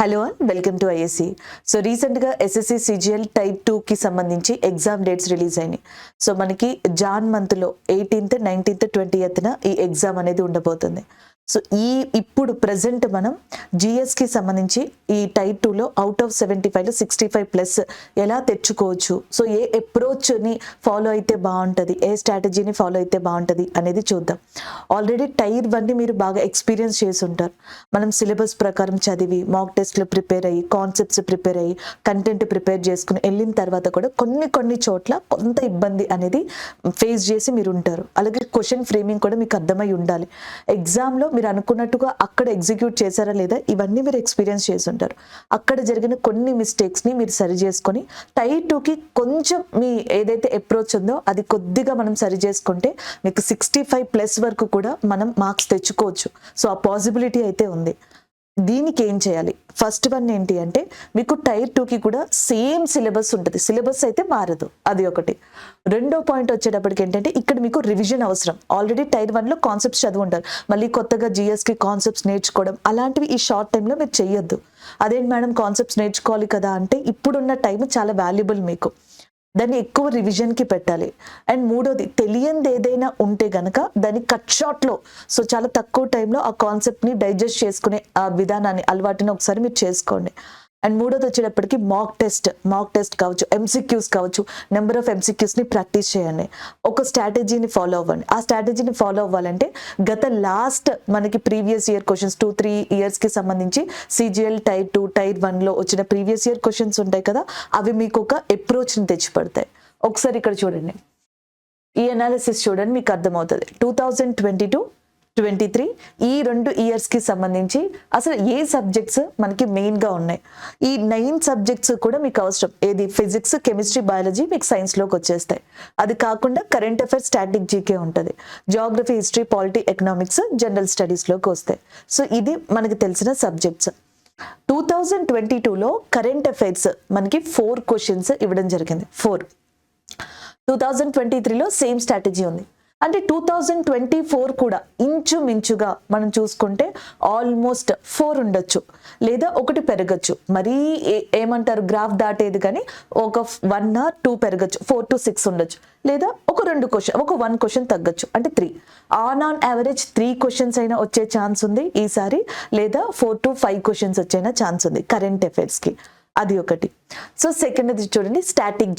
Hello and welcome to ISC. So రీసెంట్గా SSC CGL type 2కి సంబంధించి ఎగ్జామ్ డేట్స్ రిలీజ్ అయినాయి. సో మనకి జాన్ మంత్లో 18th, 19th, 20th ఈ ఎగ్జామ్ అనేది ఉండబోతుంది. సో ఇప్పుడు ప్రజెంట్ మనం జిఎస్కి సంబంధించి ఈ టైప్ 2లో అవుట్ ఆఫ్ 75లో 65+ ఎలా తెచ్చుకోవచ్చు, సో ఏ అప్రోచ్ని ఫాలో అయితే బాగుంటుంది, ఏ స్ట్రాటజీని ఫాలో అయితే బాగుంటుంది అనేది చూద్దాం. ఆల్రెడీ టైర్ 1ని మీరు బాగా ఎక్స్పీరియన్స్ చేసి ఉంటారు. మనం సిలబస్ ప్రకారం చదివి మాక్ టెస్ట్లు ప్రిపేర్ అయ్యి కాన్సెప్ట్స్ ప్రిపేర్ అయ్యి కంటెంట్ ప్రిపేర్ చేసుకుని వెళ్ళిన తర్వాత కూడా కొన్ని చోట్ల కొంత ఇబ్బంది అనేది ఫేస్ చేసి మీరు ఉంటారు. అలాగే క్వశ్చన్ ఫ్రేమింగ్ కూడా మీకు అర్థమై ఉండాలి. ఎగ్జామ్లో మీరు అనుకున్నట్టుగా అక్కడ ఎగ్జిక్యూట్ చేశారా లేదా ఇవన్నీ మీరు ఎక్స్పీరియన్స్ చేసి ఉంటారు. అక్కడ జరిగిన కొన్ని మిస్టేక్స్ని మీరు సరి చేసుకొని టైర్ 2కి కొంచెం మీ ఏదైతే అప్రోచ్ ఉందో అది కొద్దిగా మనం సరి చేసుకుంటే మీకు 65+ వరకు కూడా మనం మార్క్స్ తెచ్చుకోవచ్చు. సో ఆ పాసిబిలిటీ అయితే ఉంది. దీనికి ఏం చేయాలి? ఫస్ట్ వన్ ఏంటి అంటే మీకు టైర్ 2కి కూడా సేమ్ సిలబస్ ఉంటుంది, సిలబస్ అయితే మారదు, అది ఒకటి. రెండో పాయింట్ వచ్చేటప్పటికి ఏంటంటే ఇక్కడ మీకు రివిజన్ అవసరం. ఆల్రెడీ టైర్ 1లో కాన్సెప్ట్స్ చదువుంటారు, మళ్ళీ కొత్తగా జిఎస్కి కాన్సెప్ట్స్ నేర్చుకోవడం అలాంటివి ఈ షార్ట్ టైంలో మీరు చెయ్యొద్దు. అదేంటి మేడం కాన్సెప్ట్స్ నేర్చుకోవాలి కదా అంటే ఇప్పుడున్న టైం చాలా వాల్యుబుల్, మీకు దాన్ని ఎక్కువ రివిజన్కి పెట్టాలి. అండ్ మూడోది తెలియంది ఏదైనా ఉంటే గనక దాన్ని కట్ షార్ట్లో, సో చాలా తక్కువ టైంలో ఆ కాన్సెప్ట్ని డైజెస్ట్ చేసుకునే ఆ విధానాన్ని అలవాటుని ఒకసారి మీరు చేసుకోండి. అండ్ మూడోది వచ్చేటప్పటికి మాక్ టెస్ట్ కావచ్చు, ఎంసీక్యూస్ కావచ్చు, నెంబర్ ఆఫ్ ఎంసీక్యూస్ని ప్రాక్టీస్ చేయండి. ఒక స్ట్రాటజీని ఫాలో అవ్వండి. ఆ స్ట్రాటజీని ఫాలో అవ్వాలంటే గత లాస్ట్ మనకి ప్రీవియస్ ఇయర్ క్వశ్చన్స్ 2-3 ఇయర్స్కి సంబంధించి సిజిఎల్ టైర్ 2 టైర్ 1లో వచ్చిన ప్రీవియస్ ఇయర్ క్వశ్చన్స్ ఉంటాయి కదా, అవి మీకు ఒక అప్రోచ్ని తెచ్చిపడతాయి. ఒకసారి ఇక్కడ చూడండి, ఈ అనాలిసిస్ చూడండి, మీకు అర్థమవుతుంది. 2022-23 ఈ 2 ఇయర్స్కి సంబంధించి అసలు ఏ సబ్జెక్ట్స్ మనకి మెయిన్గా ఉన్నాయి. ఈ 9 సబ్జెక్ట్స్ కూడా మీకు అవసరం. ఏది ఫిజిక్స్, కెమిస్ట్రీ, బయాలజీ మీకు సైన్స్లోకి వచ్చేస్తాయి. అది కాకుండా కరెంట్ అఫైర్స్, స్టాటిక్ జీకే ఉంటుంది. Geography, history, polity, economics, general స్టడీస్లోకి వస్తాయి. సో ఇది మనకి తెలిసిన సబ్జెక్ట్స్. 2022లో కరెంట్ అఫైర్స్ మనకి 4 క్వశ్చన్స్ ఇవ్వడం జరిగింది. 4. 2023లో సేమ్ స్ట్రాటజీ ఉంది. అంటే 2024 కూడా ఇంచుమించుగా మనం చూసుకుంటే ఆల్మోస్ట్ 4 ఉండొచ్చు, లేదా 1 పెరగచ్చు. మరీ ఏమంటారు గ్రాఫ్ దాటేది కానీ ఒక 1 or 2 పెరగచ్చు, 4 to 6 ఉండొచ్చు, లేదా ఒక 1 క్వశ్చన్ తగ్గచ్చు, అంటే 3. ఆన్ యావరేజ్ 3 క్వశ్చన్స్ అయినా వచ్చే ఛాన్స్ ఉంది ఈసారి, లేదా 4 to 5 క్వశ్చన్స్ వచ్చైనా ఛాన్స్ ఉంది కరెంట్ అఫైర్స్కి, అది ఒకటి. సో సెకండ్ అది చూడండి, స్టాటిక్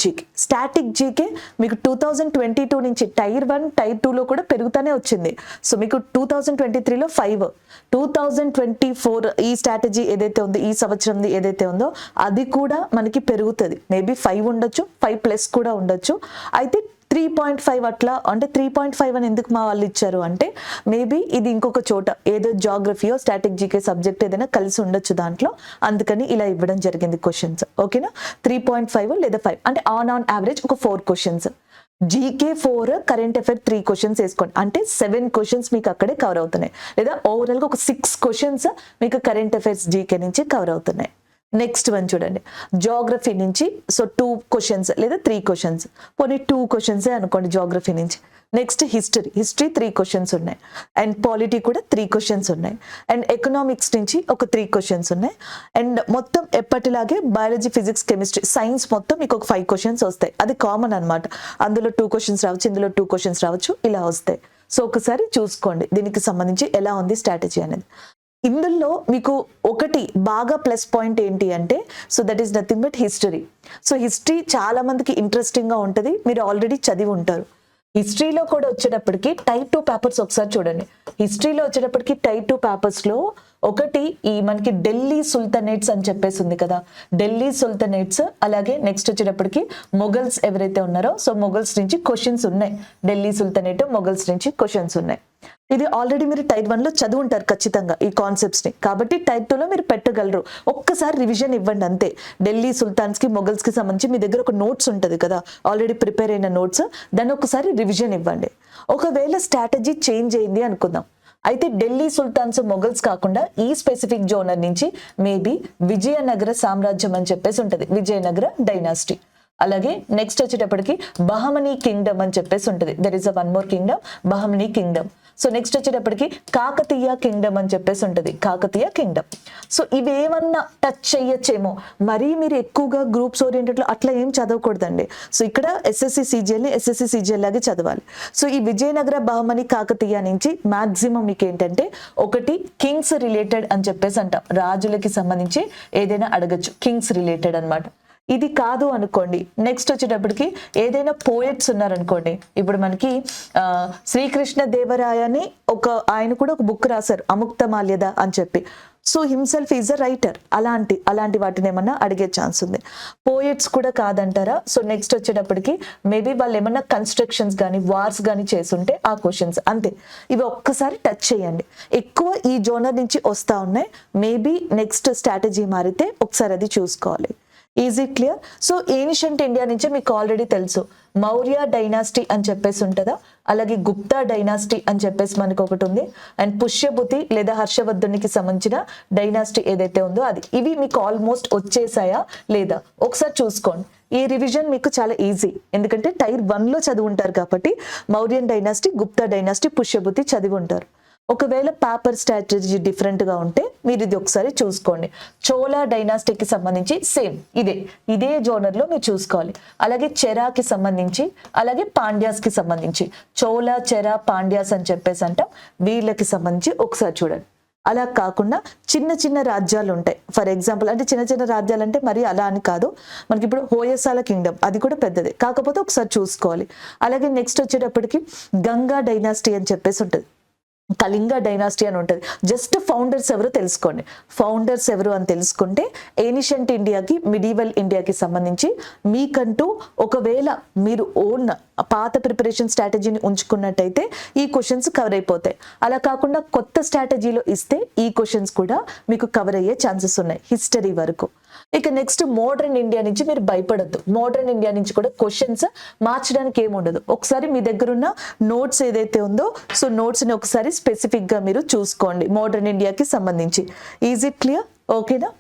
జీకే మీకు 2022 నుంచి టైర్ 1 టైర్ 2లో కూడా పెరుగుతూనే వచ్చింది. సో మీకు 2023లో 5, 2024 ఈ స్ట్రాటజీ ఏదైతే ఉందో ఈ సంవత్సరంది ఏదైతే ఉందో అది కూడా మనకి పెరుగుతుంది. మేబీ 5 ఉండొచ్చు, 5+ కూడా ఉండొచ్చు. అయితే 3.5 అట్లా, అంటే 3.5 అని ఎందుకు మా వాళ్ళు ఇచ్చారు అంటే మేబీ ఇది ఇంకొక చోట ఏదో జాగ్రఫీయో స్టాటిక్ జీకే సబ్జెక్ట్ ఏదైనా కలిసి ఉండొచ్చు దాంట్లో, అందుకని ఇలా ఇవ్వడం జరిగింది క్వశ్చన్స్. ఓకేనా, 3.5 లేదా 5 అంటే ఆన్ యావరేజ్ ఒక 4 questions. GK 4, current affair 3 questions వేసుకోండి, అంటే 7 క్వశ్చన్స్ మీకు అక్కడే కవర్ అవుతున్నాయి. లేదా ఓవరాల్గా ఒక 6 క్వశ్చన్స్ మీకు కరెంట్ అఫైర్స్ జీకే నుంచి కవర్ అవుతున్నాయి. నెక్స్ట్ వన్ చూడండి, జాగ్రఫీ నుంచి సో 2 క్వశ్చన్స్ లేదా 3 క్వశ్చన్స్, పోనీ 2 క్వశ్చన్సే అనుకోండి జాగ్రఫీ నుంచి. నెక్స్ట్ హిస్టరీ 3 క్వశ్చన్స్ ఉన్నాయి. అండ్ పాలిటీ కూడా 3 క్వశ్చన్స్ ఉన్నాయి. అండ్ ఎకనామిక్స్ నుంచి ఒక 3 క్వశ్చన్స్ ఉన్నాయి. అండ్ మొత్తం ఎప్పటిలాగే బయాలజీ, ఫిజిక్స్, కెమిస్ట్రీ, సైన్స్ మొత్తం మీకు ఒక 5 క్వశ్చన్స్ వస్తాయి. అది కామన్ అనమాట. అందులో 2 క్వశ్చన్స్ రావచ్చు, ఇందులో 2 క్వశ్చన్స్ రావచ్చు, ఇలా వస్తాయి. సో ఒకసారి చూసుకోండి దీనికి సంబంధించి ఎలా ఉంది స్ట్రాటజీ అనేది. ఇందులో మీకు ఒకటి బాగా ప్లస్ పాయింట్ ఏంటి అంటే so that is nothing but history. So history చాలా మందికి ఇంట్రెస్టింగ్గా ఉంటుంది, మీరు ఆల్రెడీ చదివి ఉంటారు. హిస్టరీలో కూడా వచ్చేటప్పటికి టైప్ 2 పేపర్స్ ఒకసారి చూడండి. హిస్టరీలో వచ్చేటప్పటికి టైప్ 2 పేపర్స్లో ఒకటి ఈ మనకి ఢిల్లీ సుల్తనేట్స్ అని చెప్పేసి ఉంది కదా, ఢిల్లీ సుల్తనేట్స్. అలాగే నెక్స్ట్ వచ్చేటప్పటికి మొఘల్స్ ఎవరైతే ఉన్నారో సో మొఘల్స్ నుంచి క్వశ్చన్స్ ఉన్నాయి. ఢిల్లీ సుల్తనేట్, మొఘల్స్ నుంచి క్వశ్చన్స్ ఉన్నాయి. ఇది ఆల్రెడీ మీరు టైర్ 1లో చదువు ఉంటారు ఖచ్చితంగా ఈ కాన్సెప్ట్స్ని, కాబట్టి టైర్ 2లో మీరు పెట్టగలరు. ఒక్కసారి రివిజన్ ఇవ్వండి అంతే. ఢిల్లీ సుల్తాన్స్కి, మొఘల్స్కి సంబంధించి మీ దగ్గర ఒక నోట్స్ ఉంటుంది కదా, ఆల్రెడీ ప్రిపేర్ అయిన నోట్స్, దాన్ని ఒకసారి రివిజన్ ఇవ్వండి. ఒకవేళ స్ట్రాటజీ చేంజ్ అయింది అనుకుందాం, అయితే ఢిల్లీ సుల్తాన్స్, మొఘల్స్ కాకుండా ఈ స్పెసిఫిక్ జోనర్ నుంచి మేబీ విజయనగర సామ్రాజ్యం అని చెప్పేసి ఉంటుంది, విజయనగర డైనాసిటీ. అలాగే నెక్స్ట్ వచ్చేటప్పటికి బహమనీ కింగ్డమ్ అని చెప్పేసి ఉంటుంది. There is a 1 more Kingdom, Bahmani Kingdom. So next వచ్చేటప్పటికి కాకతీయ కింగ్డమ్ అని చెప్పేసి ఉంటుంది, కాకతీయ కింగ్డమ్. సో ఇవేమన్నా టచ్ చెయ్యొచ్చేమో, మరీ మీరు ఎక్కువగా గ్రూప్స్ ఓరియంటెడ్లో అట్లా ఏం చదవకూడదండి. సో ఇక్కడ ఎస్ఎస్సి సిజిఎల్ లాగే చదవాలి. సో ఈ విజయనగర బహమని కాకతీయ నుంచి మాక్సిమం మీకు ఏంటంటే ఒకటి కింగ్స్ రిలేటెడ్ అని చెప్పేసి అంటాం, రాజులకి సంబంధించి ఏదైనా అడగచ్చు, కింగ్స్ రిలేటెడ్ అన్నమాట. ఇది కాదు అనుకోండి, నెక్స్ట్ వచ్చేటప్పటికి ఏదైనా పోయట్స్ ఉన్నారనుకోండి, ఇప్పుడు మనకి శ్రీకృష్ణ దేవరాయ అని ఆయన కూడా ఒక బుక్ రాశారు, అముక్తమాల్యద అని చెప్పి. So himself is a writer. అలాంటి వాటిని ఏమన్నా అడిగే ఛాన్స్ ఉంది. పోయట్స్ కూడా కాదంటారా? సో నెక్స్ట్ వచ్చేటప్పటికి మేబీ వాళ్ళు ఏమన్నా కన్స్ట్రక్షన్స్ కానీ వార్స్ కానీ చేసుంటే ఆ క్వశ్చన్స్ అంతే. ఇవి ఒక్కసారి టచ్ చేయండి. ఎక్కువ ఈ జోనర్ నుంచి వస్తా ఉన్నాయి. మేబీ నెక్స్ట్ స్ట్రాటజీ మారితే ఒకసారి అది చూసుకోవాలి. Easy clear? So ancient India నుంచి మీకు ఆల్రెడీ తెలుసు, మౌర్య డైనాసిటీ అని చెప్పేసి ఉంటుందా, అలాగే గుప్తా డైనాసిటీ అని చెప్పేసి మనకు ఒకటి ఉంది, అండ్ పుష్యభుతి లేదా హర్షవర్ధునికి సంబంధించిన డైనాసిటీ ఏదైతే ఉందో అది. ఇవి మీకు ఆల్మోస్ట్ వచ్చేసాయా లేదా ఒకసారి చూసుకోండి. ఈ రివిజన్ మీకు చాలా ఈజీ, ఎందుకంటే టైర్ 1లో చదివి ఉంటారు కాబట్టి మౌర్యన్ డైనాసిటీ, గుప్తా డైనాసిటీ, పుష్యభుతి చదివి ఉంటారు. ఒకవేళ పేపర్ స్ట్రాటజీ డిఫరెంట్గా ఉంటే మీరు ఇది ఒకసారి చూసుకోండి. చోళా డైనాసిటీకి సంబంధించి సేమ్ ఇదే జోనర్లో మీరు చూసుకోవాలి. అలాగే చెరాకి సంబంధించి, అలాగే పాండ్యాస్కి సంబంధించి, చోళా, చెరా, పాండ్యాస్ అని చెప్పేసి అంటాం, వీళ్ళకి సంబంధించి ఒకసారి చూడండి. అలా కాకుండా చిన్న చిన్న రాజ్యాలు ఉంటాయి. ఫర్ ఎగ్జాంపుల్ అంటే చిన్న చిన్న రాజ్యాలు అంటే మరి అలా అని కాదు, మనకి ఇప్పుడు హోయసాల కింగ్డమ్ అది కూడా పెద్దదే, కాకపోతే ఒకసారి చూసుకోవాలి. అలాగే నెక్స్ట్ వచ్చేటప్పటికి గంగా డైనాసిటీ అని చెప్పేసి ఉంటుంది, కళింగ డైనాసిటీ అని ఉంటుంది. జస్ట్ ఫౌండర్స్ ఎవరు తెలుసుకోండి. ఫౌండర్స్ ఎవరు అని తెలుసుకుంటే ఏన్షియంట్ ఇండియాకి, మిడీవల్ ఇండియాకి సంబంధించి మీకంటూ ఒకవేళ మీరు ఓన్ పాత ప్రిపరేషన్ స్ట్రాటజీని ఉంచుకున్నట్టయితే ఈ క్వశ్చన్స్ కవర్ అయిపోతాయి. అలా కాకుండా కొత్త స్ట్రాటజీలో ఇస్తే ఈ క్వశ్చన్స్ కూడా మీకు కవర్ అయ్యే ఛాన్సెస్ ఉన్నాయి హిస్టరీ వరకు. ఇక నెక్స్ట్ మోడర్న్ ఇండియా నుంచి మీరు భయపడద్దు. మోడర్న్ ఇండియా నుంచి కూడా క్వశ్చన్స్ మార్చడానికి ఏముండదు. ఒకసారి మీ దగ్గర ఉన్న నోట్స్ ఏదైతే ఉందో, సో నోట్స్ని ఒకసారి స్పెసిఫిక్గా మీరు చూసుకోండి మోడర్న్ ఇండియాకి సంబంధించి. Is it clear? ఓకేనా?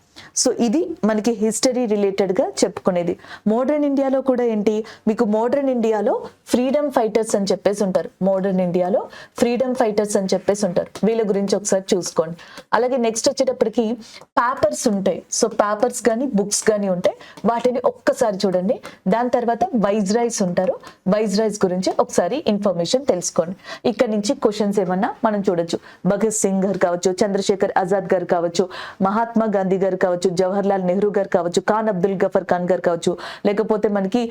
సో ఇది మనకి హిస్టరీ రిలేటెడ్గా చెప్పుకునేది. మోడర్న్ ఇండియాలో కూడా ఏంటి, మీకు మోడర్న్ ఇండియాలో ఫ్రీడమ్ ఫైటర్స్ అని చెప్పేసి ఉంటారు. మోడర్న్ ఇండియాలో ఫ్రీడమ్ ఫైటర్స్ అని చెప్పేసి ఉంటారు, వీళ్ళ గురించి ఒకసారి చూసుకోండి. అలాగే నెక్స్ట్ వచ్చేటప్పటికి పేపర్స్ ఉంటాయి. సో పేపర్స్ కానీ బుక్స్ కానీ ఉంటాయి, వాటిని ఒక్కసారి చూడండి. దాని తర్వాత వైస్రాయ్స్ ఉంటారు, వైస్రాయ్స్ గురించి ఒకసారి ఇన్ఫర్మేషన్ తెలుసుకోండి. ఇక్కడ నుంచి క్వశ్చన్స్ ఏమన్నా మనం చూడొచ్చు. భగత్ సింగ్ గారు కావచ్చు, చంద్రశేఖర్ ఆజాద్ గారు కావచ్చు, మహాత్మా గాంధీ గారు కావచ్చు, జవహర్ లాల్ నెహ్రూ గారు కావచ్చు, ఖాన్ అబ్దుల్ గఫర్ ఖాన్ గారు కావచ్చు, లేకపోతే మనకి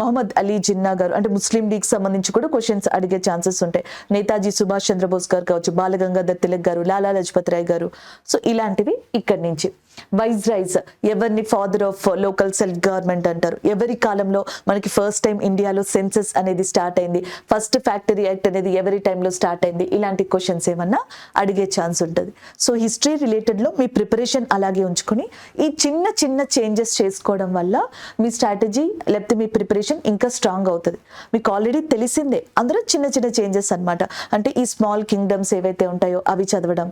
మహమ్మద్ అలీ జిన్నా గారు, అంటే ముస్లిం లీగ్ సంబంధించి కూడా క్వశ్చన్స్ అడిగే ఛాన్సెస్ ఉంటాయి. నేతాజీ సుభాష్ చంద్రబోస్ గారు కావచ్చు, బాలగంగాధర్ తిలక్ గారు, లాలా లజపత్ రాయ్ గారు. సో ఇలాంటివి ఇక్కడి నుంచి. వైస్రాయ్స్ ఎవరిని father of local self government అంటారు. ఎవరి కాలంలో మనకి ఫస్ట్ టైం ఇండియాలో సెన్సస్ అనేది స్టార్ట్ అయింది, ఫస్ట్ ఫ్యాక్టరీ యాక్ట్ అనేది ఎవరి టైంలో స్టార్ట్ అయింది, ఇలాంటి క్వశ్చన్స్ ఏమన్నా అడిగే ఛాన్స్ ఉంటుంది. సో హిస్టరీ రిలేటెడ్లో మీ ప్రిపరేషన్ అలాగే ఉంచుకొని ఈ చిన్న చిన్న చేంజెస్ చేసుకోవడం వల్ల మీ స్ట్రాటజీ లేకపోతే మీ ప్రిపరేషన్ ఇంకా స్ట్రాంగ్ అవుతుంది. మీకు ఆల్రెడీ తెలిసిందే, అందులో చిన్న చిన్న చేంజెస్ అనమాట. అంటే ఈ స్మాల్ కింగ్డమ్స్ ఏవైతే ఉంటాయో అవి చదవడం,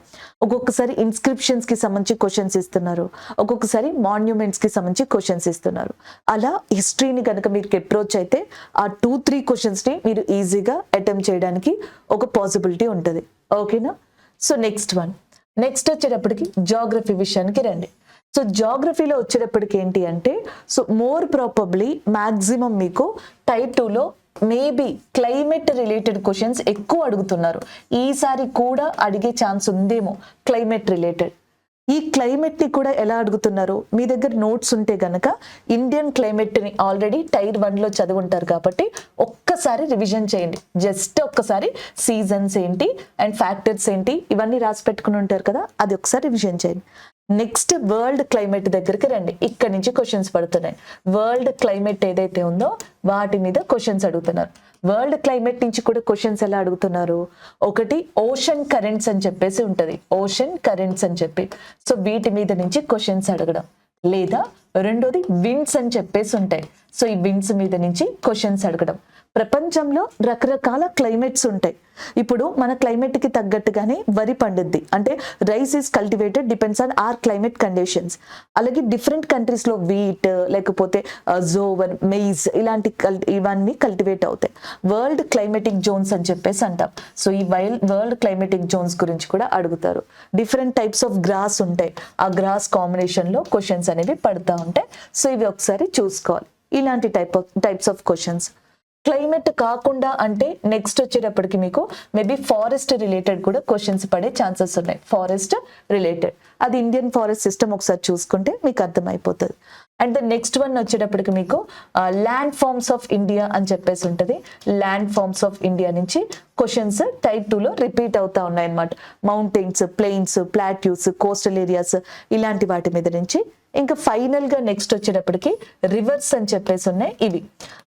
ఒక్కొక్కసారి ఇన్స్క్రిప్షన్స్కి సంబంధించి క్వశ్చన్స్ ఇస్తున్నారు, ఒక్కొక్కసారి మాన్యుమెంట్స్ కి సంబంధించి క్వశ్చన్స్ ఇస్తున్నారు. అలా హిస్టరీని కనుక మీరు అప్రోచ్ అయితే ఆ 2-3 క్వశ్చన్స్ ని మీరు ఈజీగా అటెంప్ట్ చేయడానికి ఒక పాసిబిలిటీ ఉంటుంది. ఓకేనా? సో నెక్స్ట్ వచ్చేటప్పటికి జాగ్రఫీ విషయానికి రండి. సో జాగ్రఫీలో వచ్చేటప్పటికి ఏంటి అంటే, సో మోర్ ప్రాబబ్లీ మ్యాక్సిమం మీకు టైప్ 2లో మేబీ క్లైమేట్ రిలేటెడ్ క్వశ్చన్స్ ఎక్కువ అడుగుతున్నారు. ఈసారి కూడా అడిగే ఛాన్స్ ఉందేమో క్లైమేట్ రిలేటెడ్. ఈ క్లైమేట్ ని కూడా ఎలా అడుగుతున్నారు, మీ దగ్గర నోట్స్ ఉంటే గనక ఇండియన్ క్లైమేట్ ని ఆల్రెడీ టైర్ 1లో చదివి ఉంటారు కాబట్టి ఒక్కసారి రివిజన్ చేయండి. జస్ట్ ఒక్కసారి సీజన్స్ ఏంటి అండ్ ఫ్యాక్టర్స్ ఏంటి ఇవన్నీ రాసి పెట్టుకుని ఉంటారు కదా, అది ఒకసారి రివిజన్ చేయండి. నెక్స్ట్ వరల్డ్ క్లైమేట్ దగ్గరికి రండి. ఇక్కడ నుంచి క్వశ్చన్స్ పడుతున్నాయి. వరల్డ్ క్లైమేట్ ఏదైతే ఉందో వాటి మీద క్వశ్చన్స్ అడుగుతున్నారు. వరల్డ్ క్లైమేట్ నుంచి కూడా క్వశ్చన్స్ ఎలా అడుగుతున్నారు, ఒకటి ఓషన్ కరెంట్స్ అని చెప్పేసి ఉంటది, ఓషన్ కరెంట్స్ అని చెప్పి, సో వీటి మీద నుంచి క్వశ్చన్స్ అడగడం. లేదా రెండోది విండ్స్ అని చెప్పేసి ఉంటాయి, సో ఈ విండ్స్ మీద నుంచి క్వశ్చన్స్ అడగడం. ప్రపంచంలో రకరకాల క్లైమేట్స్ ఉంటాయి. ఇప్పుడు మన క్లైమేట్కి తగ్గట్టుగానే వరి పండుద్ది, అంటే rice is cultivated depends on are climate conditions. అలాగే డిఫరెంట్ కంట్రీస్లో వీట్, లేకపోతే జోవర్, మెయిజ్ ఇలాంటి ఇవన్నీ కల్టివేట్ అవుతాయి. వరల్డ్ క్లైమేటిక్ జోన్స్ అని చెప్పేసి అంటాం. సో ఈ వరల్డ్ క్లైమేటిక్ జోన్స్ గురించి కూడా అడుగుతారు. డిఫరెంట్ టైప్స్ ఆఫ్ గ్రాస్ ఉంటాయి, ఆ గ్రాస్ కాంబినేషన్లో క్వశ్చన్స్ అనేవి పడుతూ ఉంటాయి. సో ఇవి ఒకసారి చూసుకోవాలి, ఇలాంటి టైప్స్ ఆఫ్ క్వశ్చన్స్. క్లైమేట్ కాకుండా అంటే నెక్స్ట్ వచ్చేటప్పటికి మీకు మేబీ ఫారెస్ట్ రిలేటెడ్ కూడా క్వశ్చన్స్ పడే ఛాన్సెస్ ఉన్నాయి. ఫారెస్ట్ రిలేటెడ్ అది ఇండియన్ ఫారెస్ట్ సిస్టమ్ ఒకసారి చూసుకుంటే మీకు అర్థమైపోతుంది. అండ్ ద నెక్స్ట్ వన్ వచ్చేటప్పటికి మీకు ల్యాండ్ ఫార్మ్స్ ఆఫ్ ఇండియా అని చెప్పేసి ఉంటుంది. ల్యాండ్ ఫార్మ్స్ ఆఫ్ ఇండియా నుంచి క్వశ్చన్స్ టైప్ 2లో రిపీట్ అవుతా ఉన్నాయి అన్నమాట. Mountains, plains, plateaus, coastal areas ఇలాంటి వాటి మీద నుంచి. ఇంకా ఫైనల్ గా నెక్స్ట్ వచ్చేటప్పటికి రివర్స్ అని చెప్పేసి ఉన్నాయి. ఇవి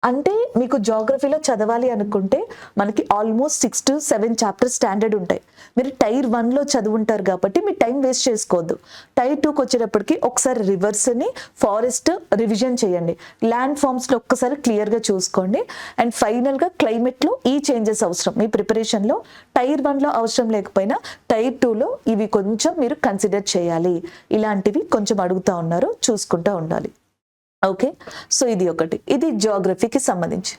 అంటే మీకు జాగ్రఫీలో చదవాలి అనుకుంటే మనకి ఆల్మోస్ట్ 6 to 7 చాప్టర్స్ స్టాండర్డ్ ఉంటాయి. మీరు టైర్ 1లో చదువుంటారు కాబట్టి మీ టైం వేస్ట్ చేసుకోవద్దు. టైర్ 2కి వచ్చేటప్పటికి ఒకసారి రివర్స్ని, ఫారెస్ట్ రివిజన్ చేయండి. ల్యాండ్ ఫార్మ్స్లో ఒక్కసారి క్లియర్గా చూసుకోండి. అండ్ ఫైనల్గా క్లైమేట్లో ఈ చేంజెస్ అవసరం మీ ప్రిపరేషన్లో. టైర్ 1లో అవసరం లేకపోయినా టైర్ 2లో ఇవి కొంచెం మీరు కన్సిడర్ చేయాలి. ఇలాంటివి కొంచెం అడుగుతా ఉన్నారు, చూసుకుంటూ ఉండాలి. ఓకే, సో ఇది ఒకటి, ఇది జియోగ్రఫీకి సంబంధించి.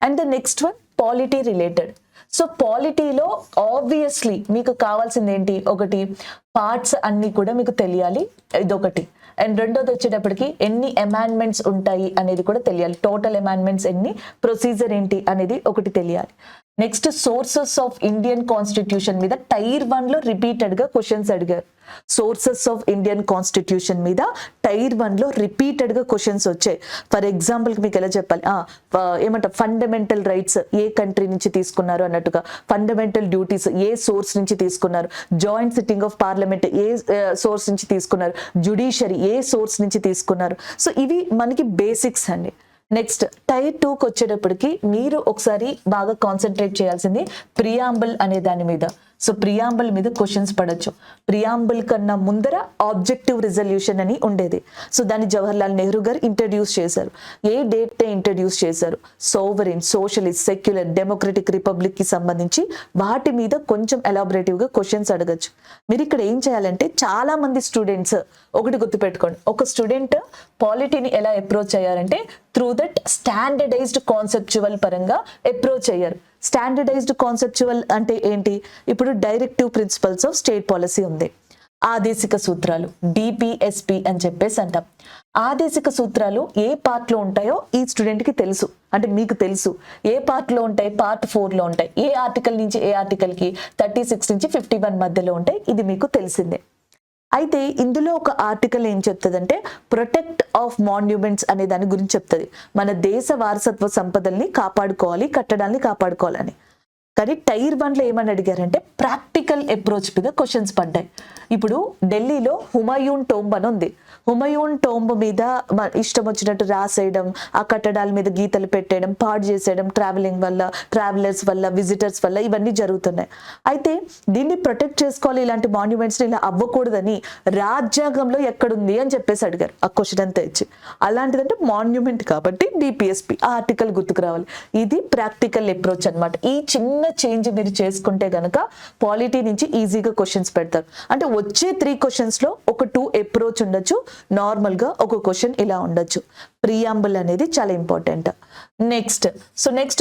And the next one polity related. So పాలిటీలో ఆబ్వియస్లీ మీకు కావాల్సింది ఏంటి, ఒకటి పార్ట్స్ అన్ని కూడా మీకు తెలియాలి, ఇదొకటి. అండ్ రెండోది వచ్చేటప్పటికి ఎన్ని అమెండ్మెంట్స్ ఉంటాయి అనేది కూడా తెలియాలి. టోటల్ అమెండ్మెంట్స్ ఎన్ని, ప్రొసీజర్ ఏంటి అనేది ఒకటి తెలియాలి. Next sources of Indian constitution మీద టైర్ 1లో రిపీటెడ్గా క్వశ్చన్స్ అడిగారు. సోర్సెస్ ఆఫ్ ఇండియన్ కాన్స్టిట్యూషన్ మీద టైర్ 1లో రిపీటెడ్గా క్వశ్చన్స్ వచ్చాయి. ఫర్ ఎగ్జాంపుల్కి మీకు ఎలా చెప్పాలి, ఏమంటారు, ఫండమెంటల్ రైట్స్ ఏ కంట్రీ నుంచి తీసుకున్నారు అన్నట్టుగా, ఫండమెంటల్ డ్యూటీస్ ఏ సోర్స్ నుంచి తీసుకున్నారు, joint sitting of parliament A source నుంచి తీసుకున్నారు, జ్యుడిషియరీ ఏ సోర్స్ నుంచి తీసుకున్నారు. సో ఇవి మనకి బేసిక్స్ అండి. నెక్స్ట్ టైర్ 2కి వచ్చేటప్పటికి మీరు ఒకసారి బాగా కాన్సన్ట్రేట్ చేయాల్సింది ప్రియాంబుల్ అనే దాని మీద. సో ప్రియాంబుల్ మీద క్వశ్చన్స్ పడచ్చు. ప్రియాంబుల్ కన్నా ముందర ఆబ్జెక్టివ్ రిజల్యూషన్ అని ఉండేది. సో దాన్ని జవహర్లాల్ నెహ్రూ గారు ఇంట్రడ్యూస్ చేశారు. ఏ డేట్ ఇంట్రడ్యూస్ చేశారు, sovereign, socialist, secular, democratic republic కి సంబంధించి వాటి మీద కొంచెం ఎలాబరేటివ్ గా క్వశ్చన్స్ అడగచ్చు. మీరు ఇక్కడ ఏం చేయాలంటే, చాలా మంది స్టూడెంట్స్ ఒకటి గుర్తుపెట్టుకోండి, ఒక స్టూడెంట్ పాలిటీని ఎలా అప్రోచ్ అయ్యారంటే త్రూ దట్ స్టాండర్డైజ్డ్ కాన్సెప్చువల్ పరంగా అప్రోచ్ అయ్యారు. స్టాండర్డైజ్డ్ కాన్సెప్చువల్ అంటే ఏంటి, ఇప్పుడు directive principles of state policy ఉంది, ఆదేశిక సూత్రాలు డిపిఎస్పి అని చెప్పేసి అంటాం. ఆదేశిక సూత్రాలు ఏ పార్ట్ లో ఉంటాయో ఈ స్టూడెంట్ కి తెలుసు, అంటే మీకు తెలుసు ఏ పార్ట్ లో ఉంటాయి, పార్ట్ 4లో ఉంటాయి. ఏ ఆర్టికల్ నుంచి ఏ ఆర్టికల్ కి 36 నుంచి 51 మధ్యలో ఉంటాయి, ఇది మీకు తెలిసిందే. అయితే ఇందులో ఒక ఆర్టికల్ ఏం చెప్తుందంటే ప్రొటెక్ట్ ఆఫ్ మాన్యుమెంట్స్ అనే దాని గురించి చెప్తుంది. మన దేశ వారసత్వ సంపదల్ని కాపాడుకోవాలి, కట్టడాల్ని కాపాడుకోవాలని. కానీ టైర్ 1లో ఏమని అడిగారంటే ప్రాక్టికల్ అప్రోచ్ మీద క్వశ్చన్స్ పడ్డాయి. ఇప్పుడు ఢిల్లీలో హుమాయూన్ టోంబ్ అని ఉంది. హుమాయూన్ టోంబ్ మీద ఇష్టం వచ్చినట్టు రాసేయడం, ఆ కట్టడాల మీద గీతలు పెట్టేయడం, పాడు చేసేయడం, ట్రావెలింగ్ వల్ల, ట్రావెలర్స్ వల్ల, విజిటర్స్ వల్ల ఇవన్నీ జరుగుతున్నాయి. అయితే దీన్ని ప్రొటెక్ట్ చేసుకోవాలి, ఇలాంటి మాన్యుమెంట్స్ని ఇలా అవ్వకూడదని రాజ్యాంగంలో ఎక్కడుంది అని చెప్పేసి అడిగారు. ఆ క్వశ్చన్ అంతా ఇచ్చి, అలాంటిదంటే మాన్యుమెంట్ కాబట్టి డిపిఎస్పి ఆ ఆర్టికల్ గుర్తుకు రావాలి. ఇది ప్రాక్టికల్ అప్రోచ్ అన్నమాట. ఈ చిన్న చేంజ్ మీరు చేసుకుంటే గనక పాలిటీ నుంచి ఈజీగా క్వశ్చన్స్ పెడతారు. అంటే వచ్చే 3 క్వశ్చన్స్ లో ఒక 2 అప్రోచ్ ఉండొచ్చు, నార్మల్ గా ఒక క్వశ్చన్ ఇలా ఉండొచ్చు. ప్రియాంబుల్ అనేది చాలా ఇంపార్టెంట్. నెక్స్ట్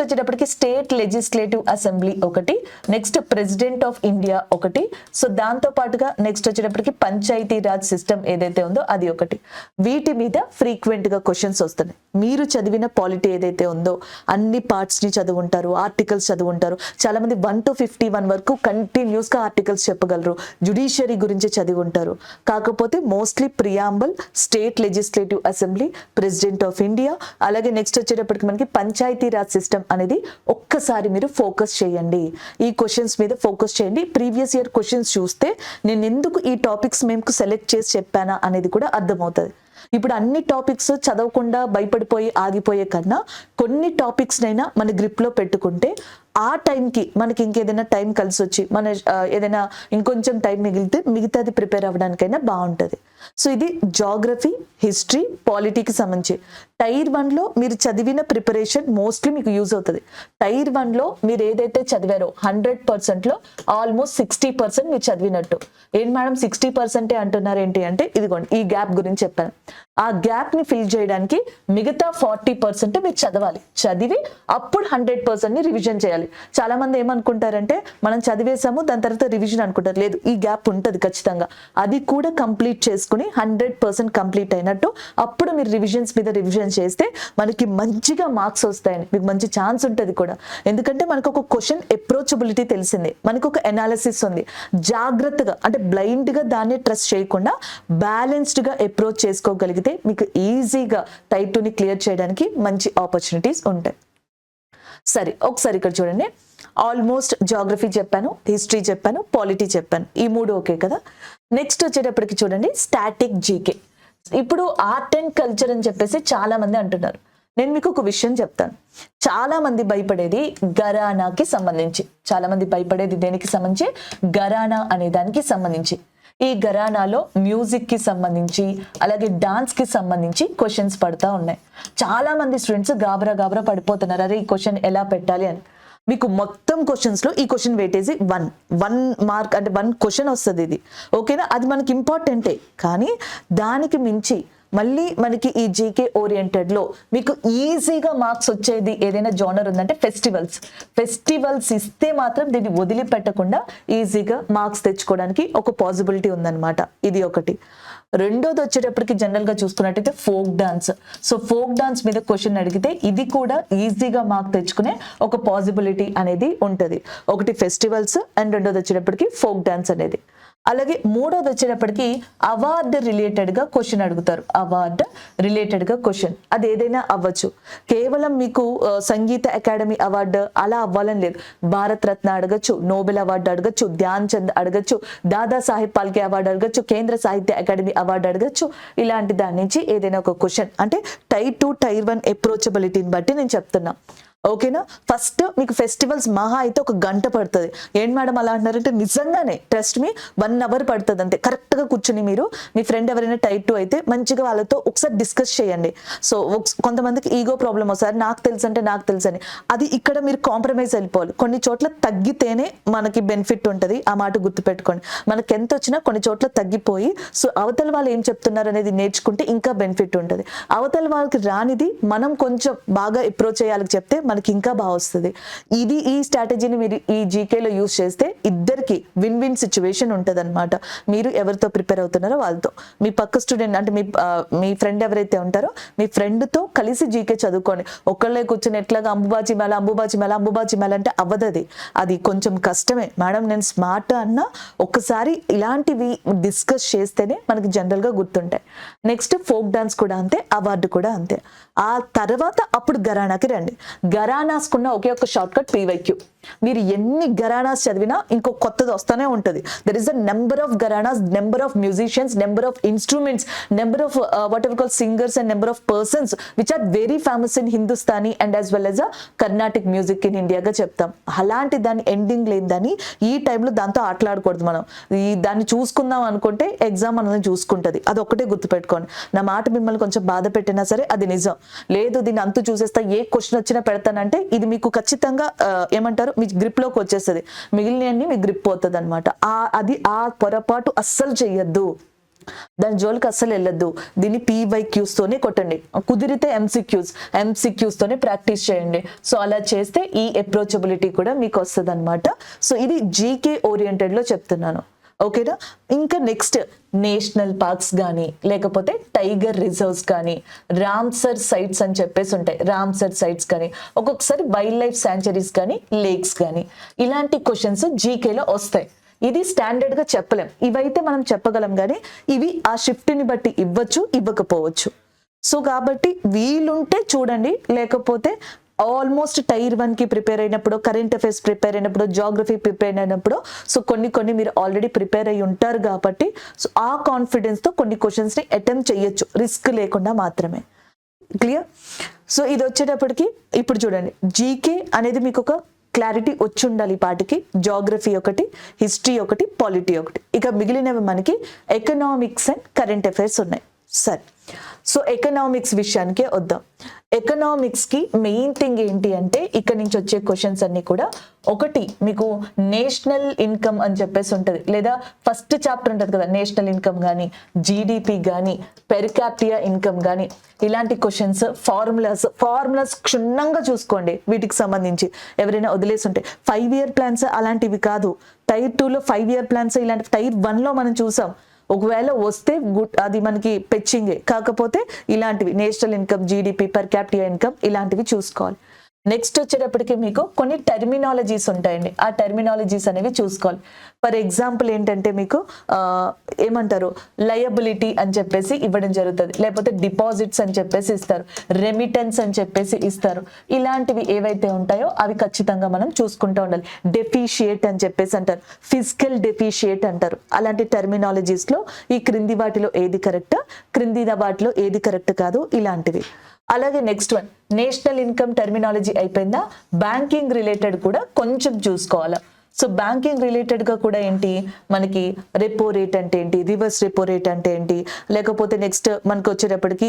వచ్చేటప్పటికి స్టేట్ లెజిస్లేటివ్ అసెంబ్లీ ఒకటి, నెక్స్ట్ ప్రెసిడెంట్ ఆఫ్ ఇండియా ఒకటి. సో దాంతో పాటుగా నెక్స్ట్ వచ్చేటప్పటికి పంచాయతీ రాజ్ సిస్టమ్ ఏదైతే ఉందో అది ఒకటి. వీటి మీద ఫ్రీక్వెంట్ గా క్వశ్చన్స్ వస్తున్నాయి. మీరు చదివిన పాలిటీ ఏదైతే ఉందో అన్ని పార్ట్స్ ని చదువుంటారు, ఆర్టికల్స్ చదువుంటారు. చాలా మంది 1 to 51 వరకు కంటిన్యూస్ గా ఆర్టికల్స్ చెప్పగలరు, జ్యుడిషియరీ గురించి చదివి ఉంటారు. కాకపోతే mostly preamble, state legislative assembly, president of India, అలాగే నెక్స్ట్ వచ్చేటప్పటికి మనకి పంచాయతీ రాజ్ సిస్టమ్ అనేది ఒక్కసారి మీరు ఫోకస్ చేయండి. ఈ క్వశ్చన్స్ మీద ఫోకస్ చేయండి. ప్రీవియస్ ఇయర్ క్వశ్చన్స్ చూస్తే నేను ఎందుకు ఈ టాపిక్స్ మేము సెలెక్ట్ చేసి చెప్పానా అనేది కూడా అర్థమవుతుంది. ఇప్పుడు అన్ని టాపిక్స్ చదవకుండా భయపడిపోయి ఆగిపోయే కన్నా కొన్ని టాపిక్స్ నైనా మన గ్రిప్ లో పెట్టుకుంటే ఆ టైంకి మనకి ఇంకేదైనా టైం కలిసి వచ్చి మన ఏదైనా ఇంకొంచెం టైం మిగిలితే మిగతాది ప్రిపేర్ అవ్వడానికైనా బాగుంటుంది. సో ఇది జాగ్రఫీ, హిస్టరీ, పాలిటీకి సంబంధించి. టైర్ 1లో మీరు చదివిన ప్రిపరేషన్ మోస్ట్లీ మీకు యూజ్ అవుతుంది. టైర్ 1లో మీరు ఏదైతే చదివారో 100%లో ఆల్మోస్ట్ 60% మీరు చదివినట్టు. ఏంటి మేడం 60% అంటున్నారు ఏంటి అంటే, ఇదిగోండి ఈ గ్యాప్ గురించి చెప్పాను. ఆ గ్యాప్ ని ఫిల్ చేయడానికి మిగతా 40% మీరు చదవాలి. చదివి అప్పుడు 100% ని రివిజన్ చేయాలి. చాలా మంది ఏమనుకుంటారంటే మనం చదివేసాము దాని తర్వాత రివిజన్ అనుకుంటారు. లేదు, ఈ గ్యాప్ ఉంటుంది ఖచ్చితంగా. అది కూడా కంప్లీట్ చేసుకుని 100% కంప్లీట్ అయినట్టు అప్పుడు మీరు రివిజన్స్ మీద రివిజన్ చేస్తే మనకి మంచిగా మార్క్స్ వస్తాయని, మీకు మంచి ఛాన్స్ ఉంటుంది కూడా. ఎందుకంటే మనకు ఒక క్వశ్చన్ అప్రోచబిలిటీ తెలిసింది, మనకు ఒక అనాలిసిస్ ఉంది. జాగ్రత్తగా అంటే బ్లైండ్ గా దాన్ని ట్రస్ట్ చేయకుండా బ్యాలెన్స్డ్ గా అప్రోచ్ చేసుకోగలిగితే మీకు ఈజీగా టైప్ 2ని క్లియర్ చేయడానికి మంచి ఆపర్చునిటీస్ ఉంటాయి. సరే, ఒకసారి ఇక్కడ చూడండి. ఆల్మోస్ట్ జాగ్రఫీ చెప్పాను, హిస్టరీ చెప్పాను, పాలిటీ చెప్పాను. ఈ 3 ఓకే కదా. నెక్స్ట్ వచ్చేటప్పటికి చూడండి స్టాటిక్ జీకే. ఇప్పుడు ఆర్ట్ అండ్ కల్చర్ అని చెప్పేసి చాలా మంది అంటున్నారు. నేను మీకు ఒక విషయం చెప్తాను. చాలా మంది భయపడేది ఘరానాకి సంబంధించి. చాలా మంది భయపడేది దేనికి సంబంధించి? ఘరానా అనే దానికి సంబంధించి. ఈ ఘరానాలో మ్యూజిక్ కి సంబంధించి అలాగే డాన్స్ కి సంబంధించి క్వశ్చన్స్ పడతా ఉన్నాయి. చాలా మంది స్టూడెంట్స్ గాబరా పడిపోతున్నారు, అరే ఈ క్వశ్చన్ ఎలా పెట్టాలి అని. మీకు మొత్తం క్వశ్చన్స్ లో ఈ క్వశ్చన్ వెయిటేజ్ 1 మార్క్ అంటే 1 క్వశ్చన్ వస్తుంది. ఇది ఓకేనా, అది మనకి ఇంపార్టెంటే. కానీ దానికి మించి మళ్ళీ మనకి ఈ జీకే ఓరియంటెడ్ లో మీకు ఈజీగా మార్క్స్ వచ్చేది ఏదైనా జోనర్ ఉందంటే ఫెస్టివల్స్ ఇస్తే మాత్రం దీన్ని వదిలిపెట్టకుండా ఈజీగా మార్క్స్ తెచ్చుకోవడానికి ఒక పాసిబిలిటీ ఉందన్నమాట. ఇది ఒకటి. రెండోది వచ్చేటప్పటికి జనరల్ గా చూసుకున్నట్టయితే folk dance. So folk dance మీద క్వశ్చన్ అడిగితే ఇది కూడా ఈజీగా మార్క్ తెచ్చుకునే ఒక పాసిబిలిటీ అనేది ఉంటది. ఒకటి ఫెస్టివల్స్ అండ్ రెండోది వచ్చేటప్పటికి ఫోక్ డాన్స్ అనేది. అలాగే మూడోది వచ్చేటప్పటికి అవార్డు రిలేటెడ్ గా క్వశ్చన్ అడుగుతారు. అవార్డు రిలేటెడ్ గా క్వశ్చన్ అది ఏదైనా అవ్వచ్చు. కేవలం మీకు సంగీత అకాడమీ అవార్డు అలా అవ్వాలని లేదు. భారత రత్న అడగచ్చు, నోబెల్ అవార్డు అడగచ్చు, ధ్యాన్ చంద్ అడగచ్చు, దాదా సాహెబ్ పాల్కే అవార్డు అడగచ్చు, కేంద్ర సాహిత్య అకాడమీ అవార్డు అడగచ్చు. ఇలాంటి దాని నుంచి ఏదైనా ఒక క్వశ్చన్ అంటే టైర్ 2 టైర్ 1 అప్రోచబిలిటీని బట్టి నేను చెప్తున్నా. ఓకేనా. ఫస్ట్ మీకు ఫెస్టివల్స్ మహా అయితే 1 గంట పడుతుంది. ఏంటి మేడం అలా అంటున్నారంటే నిజంగానే ట్రస్ట్ మీ 1 అవర్ పడుతుంది అంతే. కరెక్ట్ గా కూర్చుని మీరు మీ ఫ్రెండ్ ఎవరైనా టైప్ 2 అయితే మంచిగా వాళ్ళతో ఒకసారి డిస్కస్ చేయండి. సో కొంతమందికి ఈగో ప్రాబ్లం వస్తారు, నాకు తెలుసు అంటే నాకు తెలుసు అని. అది ఇక్కడ మీరు కాంప్రమైజ్ వెళ్ళిపోవాలి. కొన్ని చోట్ల తగ్గితేనే మనకి బెనిఫిట్ ఉంటుంది, ఆ మాట గుర్తుపెట్టుకోండి. మనకి ఎంత వచ్చినా కొన్ని చోట్ల తగ్గిపోయి సో అవతల వాళ్ళు ఏం చెప్తున్నారు అనేది నేర్చుకుంటే ఇంకా బెనిఫిట్ ఉంటుంది. అవతల వాళ్ళకి రానిది మనం కొంచెం బాగా అప్రోచ్ చేయాలని చెప్తే మనకి ఇంకా బాగా వస్తుంది. ఈ స్ట్రాటజీని మీరు ఈ జీకేలో యూజ్ చేస్తే ఇద్దరికి విన్ విన్ సిచ్యువేషన్ ఉంటుంది అనమాట. మీరు ఎవరితో ప్రిపేర్ అవుతున్నారో వాళ్ళతో, మీ పక్క స్టూడెంట్ అంటే మీ ఫ్రెండ్ ఎవరైతే ఉంటారో మీ ఫ్రెండ్తో కలిసి జీకే చదువుకోండి. ఒక్కళ్ళే కూర్చొని ఎట్లాగా అంబుబాజీ మేళ అంటే అవ్వదు. అది కొంచెం కష్టమే. మేడం నేను స్మార్ట్ అన్నా ఒకసారి ఇలాంటివి డిస్కస్ చేస్తేనే మనకి జనరల్ గా గుర్తుంటాయి. నెక్స్ట్ ఫోక్ డాన్స్ కూడా అంతే, అవార్డు కూడా అంతే. ఆ తర్వాత అప్పుడు ఘరానాకి రండి. ఘరానాస్ కున్న ఒకే ఒక షార్ట్ కట్ PYQ. మీరు ఎన్ని ఘరానాస్ చదివినా ఇంకో కొత్తది వస్తూనే ఉంటుంది. There is a number of gharanas, number of musicians, number of instruments, number of whatever call singers and number of persons which are very famous in Hindustani and as well as a Carnatic music in ఇండియాగా చెప్తాం. అలాంటి దాని ending లేదని ఈ టైంలో దాంతో ఆటలాడకూడదు. మనం దాన్ని చూసుకుందాం అనుకుంటే ఎగ్జామ్ అనేది చూసుకుంటుంది. అది ఒక్కటే గుర్తుపెట్టుకోండి. నా మాట మిమ్మల్ని కొంచెం బాధ పెట్టినా సరే అది నిజం. లేదు దీన్ని అంతు చూసేస్తా, ఏ క్వశ్చన్ వచ్చినా పెడతానంటే ఇది మీకు ఖచ్చితంగా ఏమంటారు మీ గ్రిప్ లోకి వచ్చేస్తుంది. మిగిలిన మీ గ్రిప్ పోతుంది అనమాట. అది ఆ పొరపాటు అస్సలు చెయ్యొద్దు, దాని జోలికి అస్సలు వెళ్ళొద్దు. దీన్ని PYQs తోనే కొట్టండి, కుదిరితే MCQs తోనే ప్రాక్టీస్ చేయండి. సో అలా చేస్తే ఈ అప్రోచబిలిటీ కూడా మీకు వస్తుంది అనమాట. సో ఇది జీకే ఓరియంటెడ్ లో చెప్తున్నాను. ఓకేనా. ఇంకా నెక్స్ట్ నేషనల్ పార్క్స్ కానీ లేకపోతే టైగర్ రిజర్వ్స్ కానీ రామ్సర్ సైట్స్ అని చెప్పేసి ఉంటాయి. రామ్సర్ సైట్స్ కానీ ఒక్కొక్కసారి వైల్డ్ లైఫ్ శాంచురీస్ కానీ లేక్స్ కానీ ఇలాంటి క్వశ్చన్స్ జీకేలో వస్తాయి. ఇది స్టాండర్డ్ గా చెప్పలేం, ఇవైతే మనం చెప్పగలం కానీ ఇవి ఆ షిఫ్ట్ ని బట్టి ఇవ్వచ్చు ఇవ్వకపోవచ్చు. సో కాబట్టి వీలుంటే చూడండి, లేకపోతే ఆల్మోస్ట్ టైర్ 1 కి ప్రిపేర్ అయినప్పుడు, కరెంట్ అఫైర్స్ ప్రిపేర్ అయినప్పుడు, జాగ్రఫీ ప్రిపేర్ అయినప్పుడు సో కొన్ని మీరు ఆల్రెడీ ప్రిపేర్ అయ్యి ఉంటారు కాబట్టి సో ఆ కాన్ఫిడెన్స్ తో కొన్ని క్వశ్చన్స్ ని అటెంప్ట్ చేయొచ్చు, రిస్క్ లేకుండా మాత్రమే. క్లియర్. సో ఇది వచ్చేటప్పటికి ఇప్పుడు చూడండి, జీకే అనేది మీకు ఒక క్లారిటీ వచ్చి ఉండాలి ఈ పాటికి. జాగ్రఫీ ఒకటి, హిస్టరీ ఒకటి, పాలిటీ ఒకటి, ఇక మిగిలినవి మనకి ఎకనామిక్స్ అండ్ కరెంట్ అఫైర్స్ ఉన్నాయి. సరే, సో ఎకనామిక్స్ విషయానికి వద్దాం. ఎకనామిక్స్ కి మెయిన్ థింగ్ ఏంటి అంటే ఇక్కడ నుంచి వచ్చే క్వశ్చన్స్ అన్ని కూడా ఒకటి మీకు నేషనల్ ఇన్కమ్ అని చెప్పేసి ఉంటుంది, లేదా ఫస్ట్ చాప్టర్ ఉంటుంది కదా నేషనల్ ఇన్కమ్ కానీ, జీడిపి కానీ, పెర్ క్యాపిటా ఇన్కమ్ కానీ, ఇలాంటి క్వశ్చన్స్, ఫార్ములాస్ క్షుణ్ణంగా చూసుకోండి. వీటికి సంబంధించి ఎవరైనా వదిలేసి ఉంటే 5 year ప్లాన్స్ అలాంటివి కాదు. టైర్ 2లో 5 year ప్లాన్స్ ఇలాంటి, టైర్ 1లో మనం చూసాం. ఒకవేళ వస్తే గుడ్, అది మనకి పెచ్చింగే. కాకపోతే ఇలాంటివి national income, GDP, per capita income ఇలాంటివి చూసుకోవాలి. నెక్స్ట్ వచ్చేటప్పటికి మీకు కొన్ని టెర్మినాలజీస్ ఉంటాయండి, ఆ టెర్మినాలజీస్ అనేవి చూసుకోవాలి. ఫర్ ఎగ్జాంపుల్ ఏంటంటే మీకు ఏమంటారు, లయబిలిటీ అని చెప్పేసి ఇవ్వడం జరుగుతుంది, లేకపోతే డిపాజిట్స్ అని చెప్పేసి ఇస్తారు, రెమిటెన్స్ అని చెప్పేసి ఇస్తారు. ఇలాంటివి ఏవైతే ఉంటాయో అవి ఖచ్చితంగా మనం చూసుకుంటూ ఉండాలి. డెఫిషియేట్ అని చెప్పేసి అంటారు, ఫిజికల్ డెఫిషియేట్ అంటారు. అలాంటి టెర్మినాలజీస్ లో ఈ క్రింది వాటిలో ఏది కరెక్ట్, క్రింది వాటిలో ఏది కరెక్ట్ కాదు, ఇలాంటివి. అలాగే next one, national income terminology అయిపోయిందా, బ్యాంకింగ్ రిలేటెడ్ కూడా కొంచెం చూసుకోవాలా. సో బ్యాంకింగ్ రిలేటెడ్ గా కూడా ఏంటి మనకి, రెపో రేట్ అంటే ఏంటి, రివర్స్ రెపో రేట్ అంటే ఏంటి, లేకపోతే నెక్స్ట్ మనకు వచ్చేటప్పటికి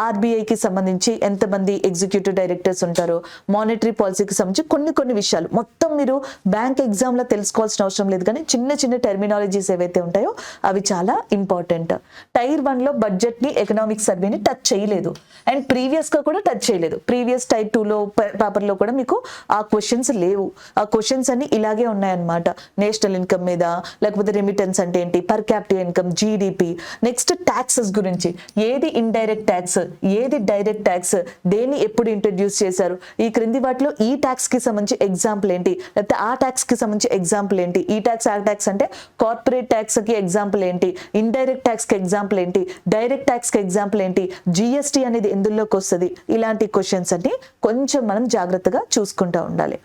ఆర్బీఐకి సంబంధించి ఎంతమంది ఎగ్జిక్యూటివ్ డైరెక్టర్స్ ఉంటారు, మానిటరీ పాలసీకి సంబంధించి కొన్ని విషయాలు మొత్తం మీరు బ్యాంక్ ఎగ్జామ్ లో తెలుసుకోవాల్సిన అవసరం లేదు, కానీ చిన్న టెర్మినాలజీస్ ఏవైతే ఉంటాయో అవి చాలా ఇంపార్టెంట్. టైర్ 1లో బడ్జెట్ ని, ఎకనామిక్ సర్వేని టచ్ చేయలేదు, అండ్ ప్రీవియస్ గా కూడా టచ్ చేయలేదు. ప్రీవియస్ టైర్ 2లో పేపర్ లో కూడా మీకు ఆ క్వశ్చన్స్ లేవు. ఆ క్వశ్చన్స్ అన్ని ఇలాగే ఉన్నాయన్నమాట. నేషనల్ ఇన్కమ్ మీద, లేకపోతే రెమిటెన్స్ అంటే ఏంటి, per capita income, GDP. Next taxes గురించి, ఏది ఇండైరెక్ట్ ట్యాక్స్, ఏది డైరెక్ట్ ట్యాక్స్, దేన్ని ఎప్పుడు ఇంట్రడ్యూస్ చేశారు, ఈ క్రింది వాటిలో ఈ ట్యాక్స్ కి సంబంధించి ఎగ్జాంపుల్ ఏంటి, లేకపోతే ఆ ట్యాక్స్ కి సంబంధించి ఎగ్జాంపుల్ ఏంటి, ఈ ట్యాక్స్ ఆ ట్యాక్స్ అంటే కార్పొరేట్ ట్యాక్స్ కి ఎగ్జాంపుల్ ఏంటి, ఇండైరెక్ట్ ట్యాక్స్ కి ఎగ్జాంపుల్ ఏంటి, డైరెక్ట్ ట్యాక్స్ కి ఎగ్జాంపుల్ ఏంటి, జిఎస్టీ అనేది ఎందులోకి వస్తుంది, ఇలాంటి క్వశ్చన్స్ అన్ని కొంచెం మనం జాగ్రత్తగా చూసుకుంటూ ఉండాలి.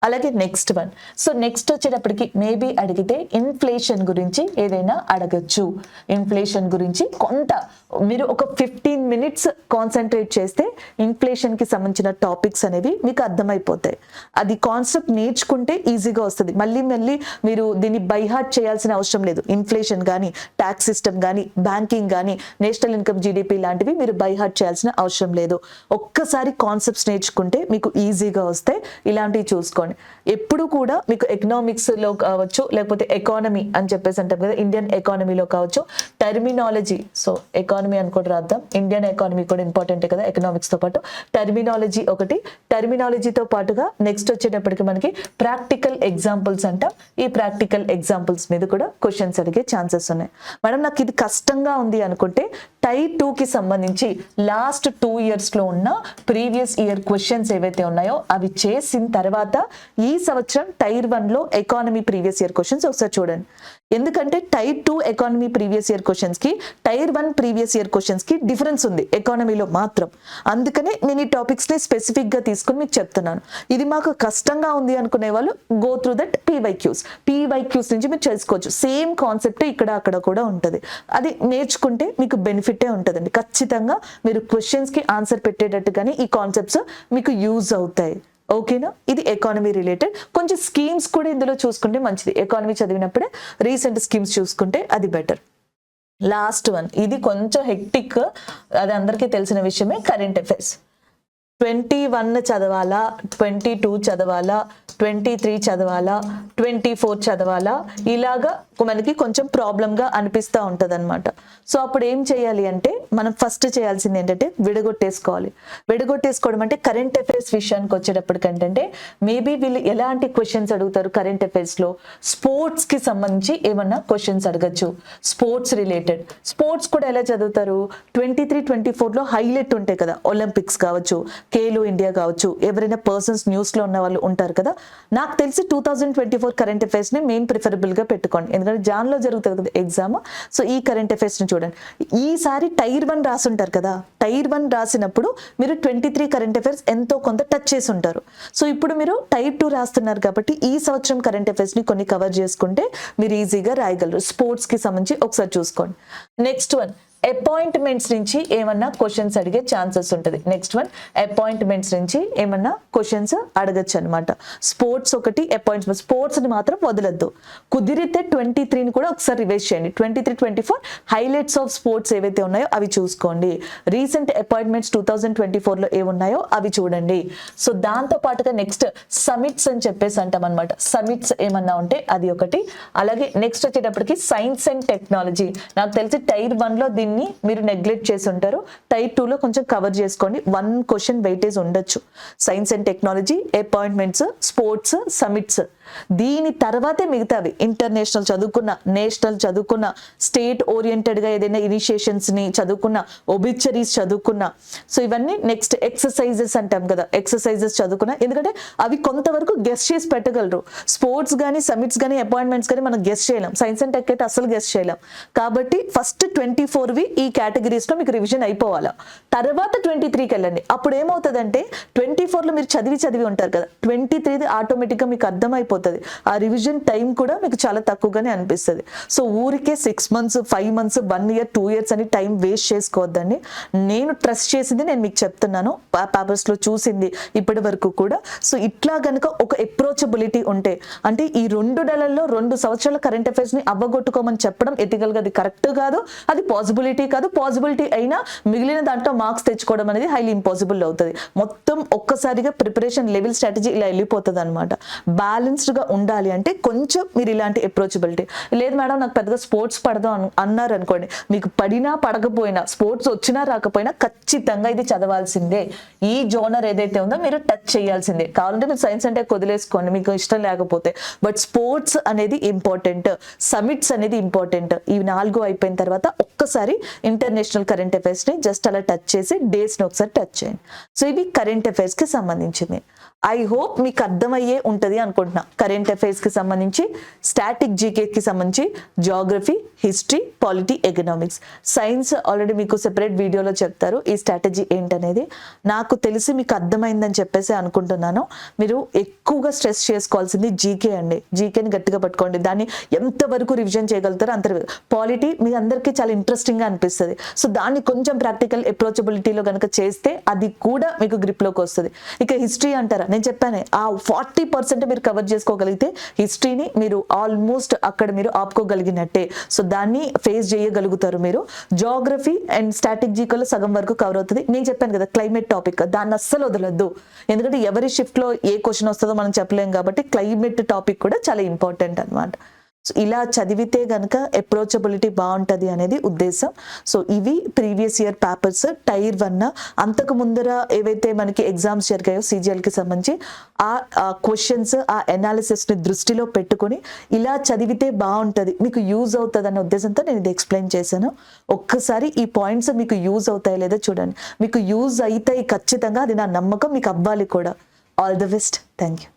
అలాగే నెక్స్ట్ వన్, సో నెక్స్ట్ వచ్చేటప్పటికి మేబీ అడిగితే ఇన్ఫ్లేషన్ గురించి ఏదైనా అడగచ్చు. ఇన్ఫ్లేషన్ గురించి కొంత మీరు ఒక 15 minutes కాన్సన్ట్రేట్ చేస్తే ఇన్ఫ్లేషన్ కి సంబంధించిన టాపిక్స్ అనేవి మీకు అర్థమైపోతాయి. అది కాన్సెప్ట్ నేర్చుకుంటే ఈజీగా వస్తుంది. మళ్ళీ మీరు దీన్ని బైహార్ట్ చేయాల్సిన అవసరం లేదు. ఇన్ఫ్లేషన్ కానీ, ట్యాక్స్ సిస్టమ్ కానీ, బ్యాంకింగ్ కానీ, నేషనల్ ఇన్కమ్, జీడిపి లాంటివి మీరు బైహార్ట్ చేయాల్సిన అవసరం లేదు. ఒక్కసారి కాన్సెప్ట్స్ నేర్చుకుంటే మీకు ఈజీగా వస్తాయి. ఇలాంటివి చూసుకోండి. ఎప్పుడు కూడా మీకు ఎకనామిక్స్ లో కావచ్చు, లేకపోతే ఎకానమీ అని చెప్పేసి అంటాం కదా, ఇండియన్ ఎకానమీలో కావచ్చు, టెర్మినాలజీ, సో ఎకానమీ అని కూడా రాద్దాం, ఇండియన్ ఎకానమీ కూడా ఇంపార్టెంట్ కదా ఎకనామిక్స్ తో పాటు. టెర్మినాలజీ ఒకటి, టెర్మినాలజీతో పాటుగా నెక్స్ట్ వచ్చేటప్పటికి మనకి ప్రాక్టికల్ ఎగ్జాంపుల్స్ అంట. ఈ ప్రాక్టికల్ ఎగ్జాంపుల్స్ మీద కూడా క్వశ్చన్స్ అడిగే ఛాన్సెస్ ఉన్నాయి. మేడం నాకు ఇది కష్టంగా ఉంది అనుకుంటే టైర్ 2కి సంబంధించి లాస్ట్ 2 years లో ఉన్న ప్రీవియస్ ఇయర్ క్వశ్చన్స్ ఏవైతే ఉన్నాయో అవి చేసిన తర్వాత ఈ సంవత్సరం టైర్ 1లో ఎకానమీ ప్రీవియస్ ఇయర్ క్వశ్చన్స్ ఒకసారి చూడండి. ఎందుకంటే tier 2 economy previous year questions కి, టైర్ 1 ప్రీవియస్ ఇయర్ క్వశ్చన్స్ కి డిఫరెన్స్ ఉంది ఎకానమీలో మాత్రం. అందుకనే నేను ఈ టాపిక్స్ ని స్పెసిఫిక్ గా తీసుకుని మీకు చెప్తున్నాను. ఇది మాకు కష్టంగా ఉంది అనుకునే వాళ్ళు గో త్రూ దట్ పీవైక్యూస్ నుంచి మీరు చేసుకోవచ్చు. సేమ్ కాన్సెప్ట్ ఇక్కడ అక్కడ కూడా ఉంటుంది. అది నేర్చుకుంటే మీకు బెనిఫిటే ఉంటుందండి. ఖచ్చితంగా మీరు క్వశ్చన్స్ కి ఆన్సర్ పెట్టేటట్టుగానే ఈ కాన్సెప్ట్స్ మీకు యూజ్ అవుతాయి. ఓకేనా, ఇది ఎకానమీ రిలేటెడ్. కొంచెం స్కీమ్స్ కూడా ఇందులో చూసుకుంటే మంచిది. ఎకానమీ చదివినప్పుడే రీసెంట్ స్కీమ్స్ చూసుకుంటే అది బెటర్. లాస్ట్ వన్, ఇది కొంచెం హెక్టిక్, అది అందరికీ తెలిసిన విషయమే, కరెంట్ అఫైర్స్. 21 చదవాలా, 22 చదవాలా, 23 చదవాలా, 24 చదవాలా, ఇలాగా మనకి కొంచెం ప్రాబ్లంగా అనిపిస్తూ ఉంటుంది అనమాట. సో అప్పుడు ఏం చేయాలి అంటే మనం ఫస్ట్ చేయాల్సింది ఏంటంటే విడగొట్టేసుకోవడం. అంటే కరెంట్ అఫైర్స్ విషయానికి వచ్చేటప్పటికంటే మేబీ వీళ్ళు ఎలాంటి క్వశ్చన్స్ అడుగుతారు కరెంట్ అఫైర్స్ లో, స్పోర్ట్స్ కి సంబంధించి ఏమన్నా క్వశ్చన్స్ అడగచ్చు. స్పోర్ట్స్ రిలేటెడ్, స్పోర్ట్స్ కూడా ఎలా చదువుతారు, 23-24లో హైలైట్ ఉంటాయి కదా, ఒలింపిక్స్ కావచ్చు, ఖేలో ఇండియా కావచ్చు, ఎవరైనా పర్సన్స్ న్యూస్ లో ఉన్న వాళ్ళు ఉంటారు కదా. నాకు తెలిసి 2024 కరెంట్ అఫైర్స్ ని మెయిన్ ప్రిఫరబుల్ గా పెట్టుకోండి, ఎందుకంటే జాన్ లో జరుగుతుంది కదా ఎగ్జామ్. సో ఈ కరెంట్ అఫైర్స్ ని చూడండి. ఈసారి టైర్ 1 రాసుంటారు కదా, టైర్ 1 రాసినప్పుడు మీరు 23 కరెంట్ అఫైర్స్ ఎంతో కొంత టచ్ చేసి ఉంటారు. సో ఇప్పుడు మీరు టైర్ 2 రాస్తున్నారు కాబట్టి ఈ సంవత్సరం కరెంట్ అఫైర్స్ ని కొన్ని కవర్ చేసుకుంటే మీరు ఈజీగా రాయగలరు. స్పోర్ట్స్ కి సంబంధించి ఒకసారి చూసుకోండి. నెక్స్ట్ వన్, అపాయింట్మెంట్స్ నుంచి ఏమన్నా క్వశ్చన్స్ అడిగే ఛాన్సెస్ ఉంటుంది. నెక్స్ట్ వన్, అపాయింట్మెంట్స్ నుంచి ఏమన్నా క్వశ్చన్స్ అడగచ్చు అనమాట. స్పోర్ట్స్ ఒకటి, అపాయింట్మెంట్. స్పోర్ట్స్ ని మాత్రం వదలద్దు. కుదిరితే 23ని కూడా ఒకసారి రివైజ్ చేయండి. 23, 24 హైలైట్స్ ఆఫ్ స్పోర్ట్స్ ఏవైతే ఉన్నాయో అవి చూసుకోండి. రీసెంట్ అపాయింట్మెంట్స్ 2024లో ఏమున్నాయో అవి చూడండి. సో దాంతో పాటుగా నెక్స్ట్ సమిట్స్ అని చెప్పేసి అంటాం అనమాట. సమిట్స్ ఏమన్నా ఉంటే అది ఒకటి. అలాగే నెక్స్ట్ వచ్చేటప్పటికి సైన్స్ అండ్ టెక్నాలజీ. నాకు తెలిసి టైర్ 1లో దీన్ని మీరు నెగ్లెక్ట్ చేసి ఉంటారు. టైర్ 2లో కొంచెం కవర్ చేసుకోండి. 1 క్వశ్చన్ వెయిటేజ్ ఉండొచ్చు. Science and technology, appointments, sports, summits. దీని తర్వాతే మిగతావి ఇంటర్నేషనల్ చదువుకున్న, నేషనల్ చదువుకున్న, స్టేట్ ఓరియంటెడ్ గా ఏదైనా ఇనిషియేషన్స్ ని చదువుకున్న, ఒబిచరీస్ చదువుకున్న. సో ఇవన్నీ నెక్స్ట్ ఎక్సర్సైజెస్ అంటాం కదా, ఎక్సర్సైజెస్ చదువుకున్న. ఎందుకంటే అవి కొంతవరకు గెస్ చేసి పెట్టగలరు. స్పోర్ట్స్ కానీ, సమిట్స్ కానీ, అపాయింట్మెంట్స్ కానీ మనం గెస్ చేయలేం. సైన్స్ అండ్ టెక్ అయితే అసలు గెస్ చేయలేం. కాబట్టి ఫస్ట్ 24వి ఈ కేటగిరీస్ లో మీకు రివిజన్ అయిపోవాలా. తర్వాత 23కి వెళ్ళండి. అప్పుడు ఏమవుతుందంటే 24లో మీరు చదివి ఉంటారు కదా, 23ది ఆటోమేటిక్ గా మీకు అర్థమైపోతుంది. ఆ రివిజన్ టైం కూడా మీకు చాలా తక్కువగానే అనిపిస్తుంది. సో ఊరికే 6 months, 5 months, 1 year, 2 years అని టైం వేస్ట్ చేసుకోవద్దండి. నేను ట్రస్ట్ చేసింది నేను మీకు చెప్తున్నాను, పేపర్స్ లో చూసింది ఇప్పటి వరకు కూడా. సో ఇట్లా గనుక ఒక అప్రోచబిలిటీ ఉంటే, అంటే ఈ 2 నెలల్లో 2 సంవత్సరాల కరెంట్ అఫైర్స్ ని అవ్వగొట్టుకోమని చెప్పడం ఎథికల్ గా అది కరెక్ట్ కాదు, అది పాసిబిలిటీ కాదు. పాసిబిలిటీ అయినా మిగిలిన దాంట్లో మార్క్స్ తెచ్చుకోవడం అనేది హైలీ ఇంపాసిబుల్ అవుతుంది. మొత్తం ఒక్కసారిగా ప్రిపరేషన్ లెవెల్ స్ట్రాటజీ ఇలా వెళ్ళిపోతుంది అనమాట. బ్యాలెన్స్డ్ గా ఉండాలి అంటే కొంచెం మీరు ఇలాంటి అప్రోచబిలిటీ. లేదు మేడం నాకు పెద్దగా స్పోర్ట్స్ పడదు అన్నారు అనుకోండి, మీకు పడినా పడకపోయినా, స్పోర్ట్స్ వచ్చినా రాకపోయినా ఖచ్చితంగా ఇది చదవాల్సిందే. ఈ జోనర్ ఏదైతే ఉందో మీరు టచ్ చేయాల్సిందే. కావాలంటే మీరు సైన్స్ అంటే వదిలేసుకోండి మీకు ఇష్టం లేకపోతే. బట్ స్పోర్ట్స్ అనేది ఇంపార్టెంట్, సమిట్స్ అనేది ఇంపార్టెంట్. ఈ 4 అయిపోయిన తర్వాత ఒక్కసారి ఇంటర్నేషనల్ కరెంట్ అఫైర్స్ ని జస్ట్ అలా టచ్ చేసి డేస్ ని ఒకసారి టచ్ చేయండి. సో ఇవి కరెంట్ అఫైర్స్ కి సంబంధించింది. ఐ హోప్ మీకు అర్థమయ్యే ఉంటది అనుకుంటున్నా. కరెంట్ అఫైర్స్ కి సంబంధించి, స్టాటిక్ జీకే కి సంబంధించి, Geography, history, polity, economics. Science already మీకు సెపరేట్ వీడియోలో చెప్తారు ఈ స్ట్రాటజీ ఏంటనేది. నాకు తెలిసి మీకు అర్థమైందని చెప్పేసి అనుకుంటున్నాను. మీరు ఎక్కువగా స్ట్రెస్ చేసుకోవాల్సింది జీకే అండి. జీకేని గట్టిగా పట్టుకోండి. దాన్ని ఎంతవరకు రివిజన్ చేయగలుగుతారో అంత. పాలిటీ మీ అందరికీ చాలా ఇంట్రెస్టింగ్ గా అనిపిస్తుంది. సో దాన్ని కొంచెం ప్రాక్టికల్ అప్రోచబిలిటీలో కనుక చేస్తే అది కూడా మీకు గ్రిప్ లోకి వస్తుంది. ఇక హిస్టరీ అంటారా, నేను చెప్పాను ఆ 40% మీరు కవర్ చేసుకోగలిగితే హిస్టరీని మీరు ఆల్మోస్ట్ అక్కడ మీరు ఆపుకోగలిగినట్టే. సో దాన్ని ఫేస్ చేయగలుగుతారు మీరు. జియోగ్రఫీ అండ్ స్టాటిక్ జీకేలో సగం వరకు కవర్ అవుతుంది. నేను చెప్పాను కదా క్లైమేట్ టాపిక్, దాన్ని అస్సలు వదలొద్దు. ఎందుకంటే ఎవరి షిఫ్ట్ లో ఏ క్వశ్చన్ వస్తుందో మనం చెప్పలేం కాబట్టి క్లైమేట్ టాపిక్ కూడా చాలా ఇంపార్టెంట్ అన్నమాట. సో ఇలా చదివితే గనక అప్రోచబిలిటీ బాగుంటది అనేది ఉద్దేశం. సో ఇవి ప్రీవియస్ ఇయర్ పేపర్స్ టైర్ 1. అంతకు ముందర ఏవైతే మనకి ఎగ్జామ్స్ జరిగాయో CGL కి సంబంధించి ఆ క్వశ్చన్స్, ఆ అనాలిసిస్ ని దృష్టిలో పెట్టుకొని ఇలా చదివితే బాగుంటది, మీకు యూజ్ అవుతుంది అన్న ఉద్దేశంతో నేను ఇది ఎక్స్ప్లెయిన్ చేశాను. ఒక్కసారి ఈ పాయింట్స్ మీకు యూజ్ అవుతాయి లేదా చూడండి. మీకు యూజ్ అవుతాయి ఖచ్చితంగా, అది నా నమ్మకం. మీకు అవ్వాలి కూడా. All the best. Thank you.